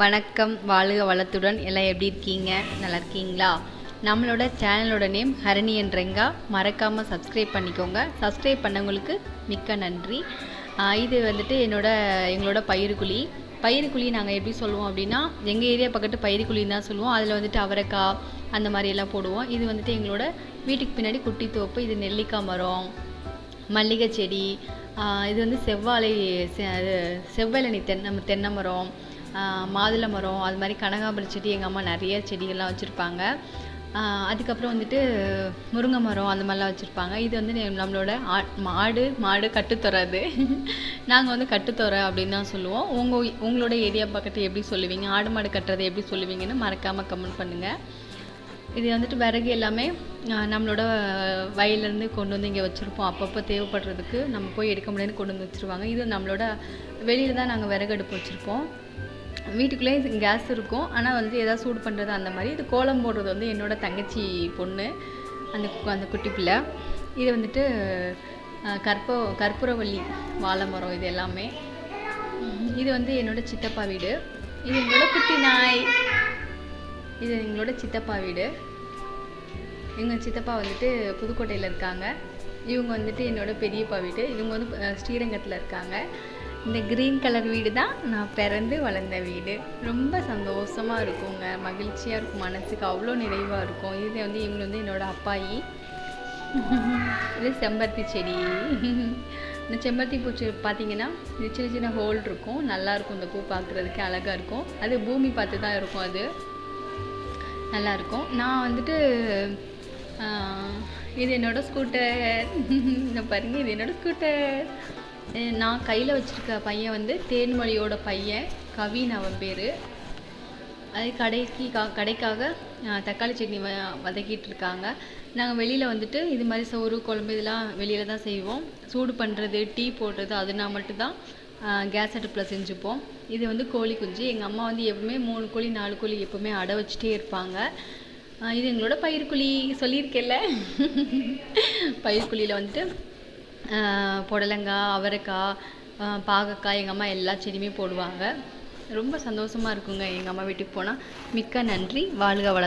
வணக்கம், வாழ்க வளத்துடன். எல்லாம் எப்படி இருக்கீங்க? நல்லா இருக்கீங்களா? நம்மளோட சேனலோட நேம் ஹரிணி ரெங்கா. மறக்காமல் சப்ஸ்கிரைப் பண்ணிக்கோங்க. சப்ஸ்கிரைப் பண்ணவங்களுக்கு மிக்க நன்றி. இது வந்துட்டு எங்களோட பயிறுக்குழி நாங்கள் எப்படி சொல்லுவோம் அப்படின்னா, எங்கள் ஏரியா பக்கத்து பயிறுக்குழின்னு தான் சொல்லுவோம். அதில் வந்துட்டு அவரைக்காய் அந்த மாதிரி எல்லாம் போடுவோம். இது வந்துட்டு எங்களோட வீட்டுக்கு பின்னாடி குட்டி தோப்பு. இது நெல்லிக்காய் மரம், மல்லிகை செடி, இது வந்து செவ்வழனி தென்னை மரம், மாதுளை மரம், அது மாதிரி கனகாம்பரம் செடி. எங்கள் அம்மா நிறைய செடிகள்லாம் வச்சுருப்பாங்க. அதுக்கப்புறம் வந்துட்டு முருங்கை மரம் அந்த மாதிரிலாம் வச்சுருப்பாங்க. இது வந்து நம்மளோட மாடு கட்டுத்தொரை. அது நாங்கள் வந்து கட்டுத்தொரை அப்படின்னு தான் சொல்லுவோம். உங்களோட ஏரியா பக்கத்து எப்படி சொல்லுவீங்க? ஆடு மாடு கட்டுறதை எப்படி சொல்லுவீங்கன்னு மறக்காமல் கமெண்ட் பண்ணுங்கள். இது வந்துட்டு விறகு எல்லாமே நம்மளோட வயலேருந்து கொண்டு வந்து இங்கே வச்சுருப்போம். அப்பப்போ தேவைப்படுறதுக்கு நம்ம போய் எடுக்க முடியாதுன்னு கொண்டு வந்து வச்சுருவாங்க. இது நம்மளோட வெளியில் தான் நாங்கள் விறகு அடுப்பு வச்சுருப்போம். வீட்டுக்குள்ளேயே கேஸ் இருக்கும், ஆனால் வந்து எதாவது சூடு பண்ணுறது அந்த மாதிரி. இது கோலம் போடுறது வந்து என்னோடய தங்கச்சி பொண்ணு, அந்த குட்டி பிள்ளை. இது வந்துட்டு கற்பூரவள்ளி வாழை மரம். இது எல்லாமே. இது வந்து என்னோடய சித்தப்பா வீடு. இது எங்களோட குட்டி நாய். இது எங்களோட சித்தப்பா வீடு. எங்கள் சித்தப்பா வந்துட்டு புதுக்கோட்டையில் இருக்காங்க. இவங்க வந்துட்டு என்னோட பெரியப்பா வீடு. இவங்க வந்து ஸ்ரீரங்கத்தில் இருக்காங்க. இந்த க்ரீன் கலர் வீடு தான் நான் பிறந்து வளர்ந்த வீடு. ரொம்ப சந்தோஷமாக இருக்குங்க, மகிழ்ச்சியாக இருக்கும், மனசுக்கு அவ்வளோ நிறைவாக இருக்கும். இது வந்து இவங்க வந்து என்னோடய அப்பாயி. இது செம்பருத்தி செடி. இந்த செம்பருத்தி பூச்சி பார்த்தீங்கன்னா இது சின்ன சின்ன ஹோல் இருக்கும். நல்லாயிருக்கும், இந்த பூ பார்க்குறதுக்கு அழகாக இருக்கும். அது பூமி பார்த்து தான் இருக்கும், அது நல்லாயிருக்கும். நான் வந்துட்டு இது என்னோடய ஸ்கூட்டர். இந்த பாருங்கள், இது என்னோடய ஸ்கூட்டர். நான் கையில் வச்சுருக்க பையன் வந்து தேன்மொழியோட பையன், கவின் அவன் பேர். அது கடைக்காக தக்காளி சட்னி வதக்கிட்டு இருக்காங்க. நாங்கள் வெளியில் வந்துட்டு இது மாதிரி சோறு குழம்பு இதெல்லாம் வெளியில் தான் செய்வோம். சூடு பண்ணுறது, டீ போடுறது அதுனா மட்டும்தான் கேஸ் அடுப்பில் செஞ்சுப்போம். இது வந்து கோழி குஞ்சு. எங்கள் அம்மா வந்து எப்பவுமே 3 கோழி 4 கோழி எப்போவுமே அடை வச்சுட்டே இருப்பாங்க. இது எங்களோட பயிர்க்குழி சொல்லியிருக்கேல்ல. பயிர்க்குழியில் வந்துட்டு புடலங்காய், அவரைக்காய், பாகக்காய் எங்கள் அம்மா எல்லா செடியுமே போடுவாங்க. ரொம்ப சந்தோஷமாக இருக்குங்க எங்கள் அம்மா வீட்டுக்கு போனால். மிக்க நன்றி. வாழ்க வள